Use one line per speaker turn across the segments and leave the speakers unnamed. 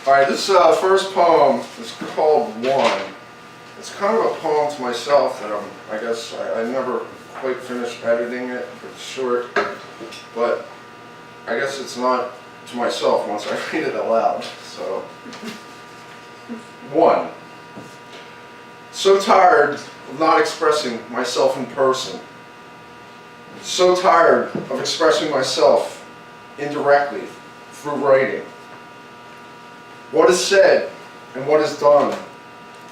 Alright, this first poem is called One. It's kind of a poem to myself that I guess I never quite finished editing it. It's short, but I guess it's not to myself once I read it aloud. So, One. So tired of not expressing myself in person. So tired of expressing myself indirectly through writing. What is said and what is done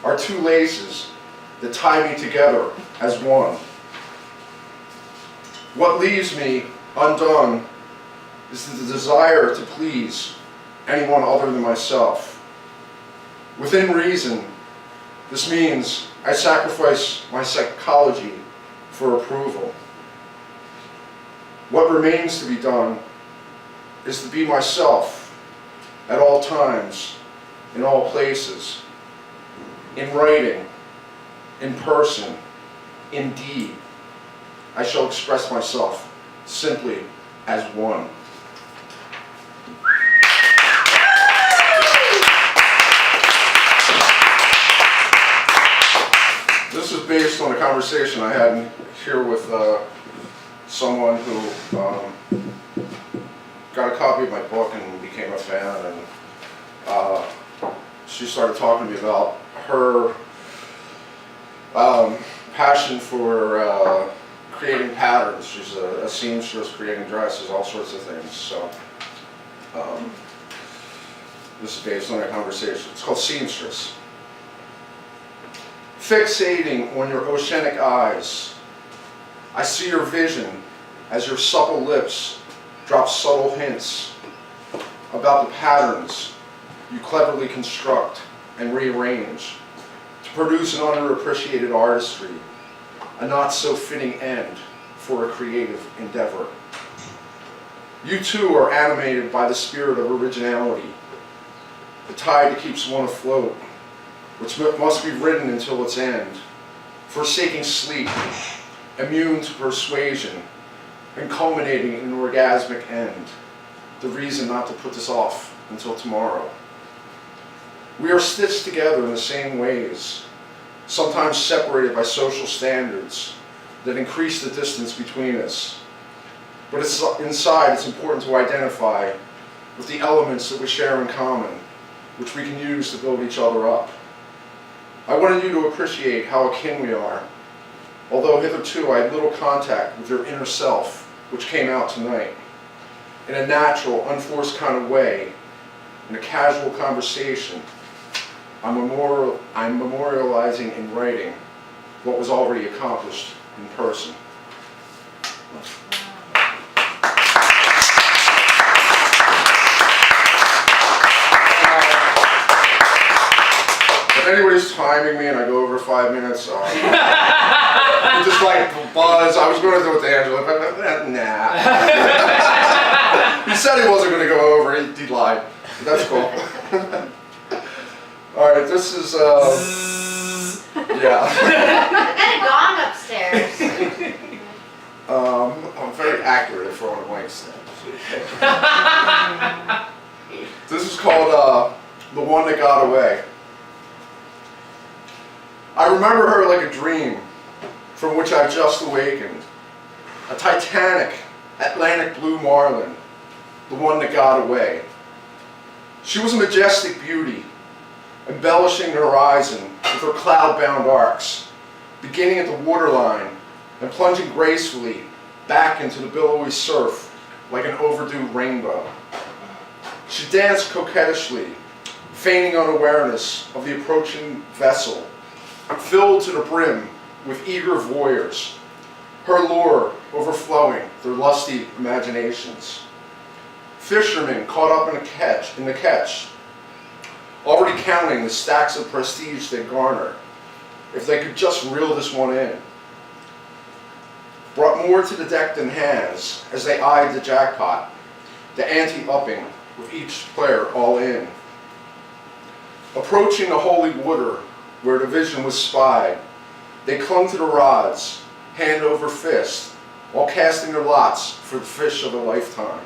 are two laces that tie me together as one. What leaves me undone is the desire to please anyone other than myself. Within reason, this means I sacrifice my psychology for approval. What remains to be done is to be myself at all times, in all places, in writing, in person, in deed. I shall express myself simply as one. This is based on a conversation I had here with someone who got a copy of my book and became a fan, and she started talking to me about her passion for creating patterns. She's a seamstress, creating dresses, all sorts of things. So this is based on a conversation. It's called Seamstress. Fixating on your oceanic eyes, I see your vision as your supple lips drop subtle hints about the patterns you cleverly construct and rearrange to produce an underappreciated artistry, a not so fitting end for a creative endeavor. You too are animated by the spirit of originality, the tide that keeps one afloat, which must be ridden until its end, forsaking sleep, immune to persuasion, and culminating in an orgasmic end, the reason not to put this off until tomorrow. We are stitched together in the same ways, sometimes separated by social standards that increase the distance between us. But inside, it's important to identify with the elements that we share in common, which we can use to build each other up. I wanted you to appreciate how akin we are, although hitherto I had little contact with your inner self, which came out tonight. In a natural, unforced kind of way, in a casual conversation, I'm memorializing in writing what was already accomplished in person. If anybody's timing me and I go over 5 minutes, just like buzz. I was going to do it to Angela, but nah. He said he wasn't going to go over. He lied. That's cool. All right, this is yeah.
I got a gong upstairs.
I'm very accurate at throwing a blank stamp. This is called The One That Got Away. I remember her like a dream from which I've just awakened. A titanic, Atlantic blue marlin, the one that got away. She was a majestic beauty, embellishing the horizon with her cloud-bound arcs, beginning at the waterline and plunging gracefully back into the billowy surf like an overdue rainbow. She danced coquettishly, feigning unawareness of the approaching vessel, filled to the brim with eager voyeurs, her lure overflowing their lusty imaginations. Fishermen caught up in the catch, already counting the stacks of prestige they garner, if they could just reel this one in. Brought more to the deck than has as they eyed the jackpot, the ante upping with each player all in. Approaching the holy water where the vision was spied, they clung to the rods, hand over fist, while casting their lots for the fish of a lifetime.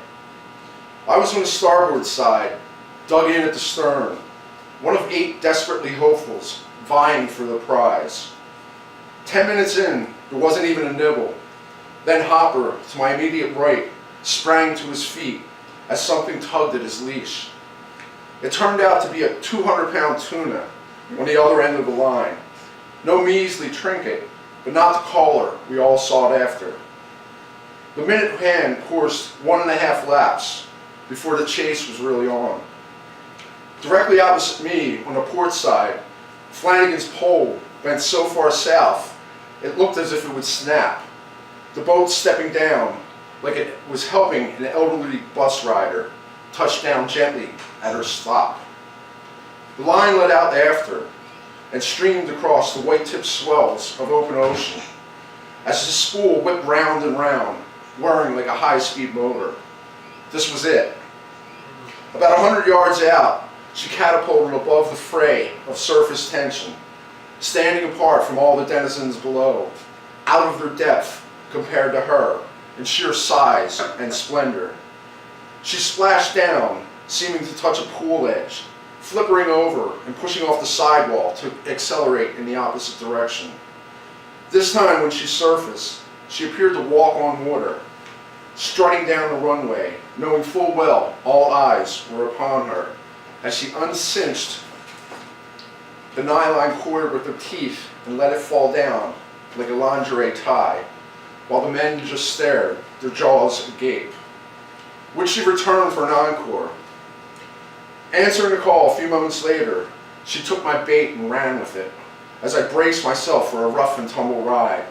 I was on the starboard side, dug in at the stern, one of 8 desperately hopefuls vying for the prize. 10 minutes in, there wasn't even a nibble. Then Hopper, to my immediate right, sprang to his feet as something tugged at his leash. It turned out to be a 200-pound tuna on the other end of the line. No measly trinket, but not the caller we all sought after. The minute hand coursed 1.5 laps before the chase was really on. Directly opposite me, on the port side, Flanagan's pole bent so far south it looked as if it would snap. The boat stepping down like it was helping an elderly bus rider touch down gently at her stop. The line let out after and streamed across the white-tipped swells of open ocean as the spool whipped round and round, whirring like a high-speed motor. This was it. About 100 yards out, she catapulted above the fray of surface tension, standing apart from all the denizens below, out of their depth compared to her in sheer size and splendor. She splashed down, seeming to touch a pool edge, flippering over and pushing off the sidewall to accelerate in the opposite direction. This time when she surfaced, she appeared to walk on water, strutting down the runway, knowing full well all eyes were upon her, as she uncinched the nylon cord with her teeth and let it fall down like a lingerie tie, while the men just stared, their jaws agape. Would she return for an encore? Answering the call a few moments later, she took my bait and ran with it, as I braced myself for a rough and tumble ride.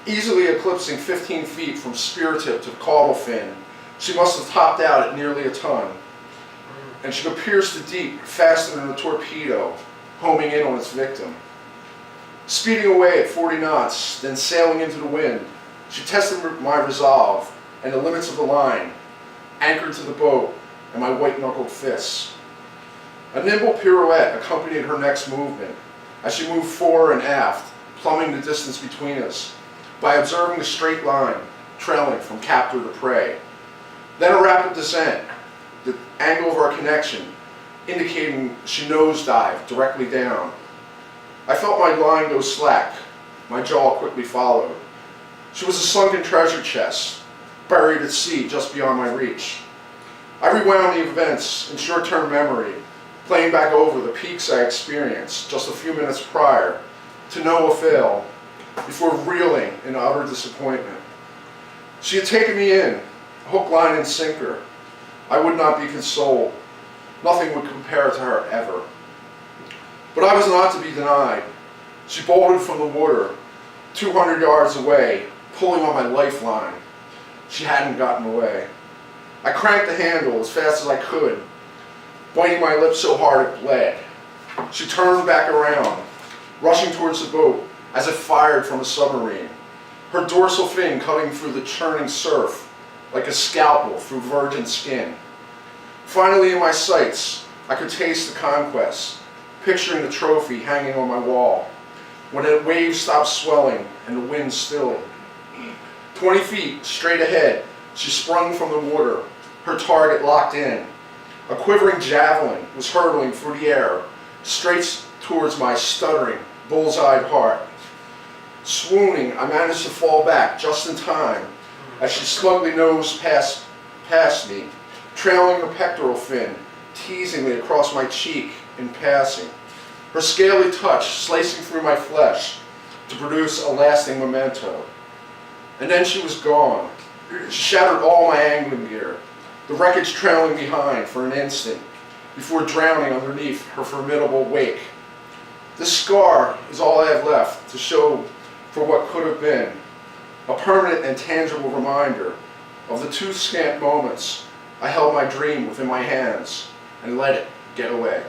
Easily eclipsing 15 feet from spear tip to caudal fin, she must have topped out at nearly a ton, and she could pierce the deep faster than a torpedo, homing in on its victim. Speeding away at 40 knots, then sailing into the wind, she tested my resolve and the limits of the line, anchored to the boat and my white-knuckled fists. A nimble pirouette accompanied her next movement as she moved fore and aft, plumbing the distance between us by observing the straight line trailing from captor to prey. Then a rapid descent, the angle of our connection indicating she nosedived directly down. I felt my line go slack. My jaw quickly followed. She was a sunken treasure chest, buried at sea just beyond my reach. I rewound the events in short-term memory, playing back over the peaks I experienced just a few minutes prior to no avail, before reeling in utter disappointment. She had taken me in, hook, line, and sinker. I would not be consoled. Nothing would compare to her ever. But I was not to be denied. She bolted from the water, 200 yards away, pulling on my lifeline. She hadn't gotten away. I cranked the handle as fast as I could, biting my lips so hard it bled. She turned back around, rushing towards the boat as if fired from a submarine, her dorsal fin cutting through the churning surf like a scalpel through virgin skin. Finally in my sights, I could taste the conquest, picturing the trophy hanging on my wall, when a wave stopped swelling and the wind stilled. 20 feet straight ahead, she sprung from the water, her target locked in. A quivering javelin was hurtling through the air, straight towards my stuttering, bull's-eyed heart. Swooning, I managed to fall back just in time as she smugly nosed past me, trailing her pectoral fin teasingly across my cheek in passing, her scaly touch slicing through my flesh to produce a lasting memento. And then she was gone. She shattered all my angling gear, the wreckage trailing behind for an instant before drowning underneath her formidable wake. This scar is all I have left to show for what could have been, a permanent and tangible reminder of the too scant moments I held my dream within my hands and let it get away.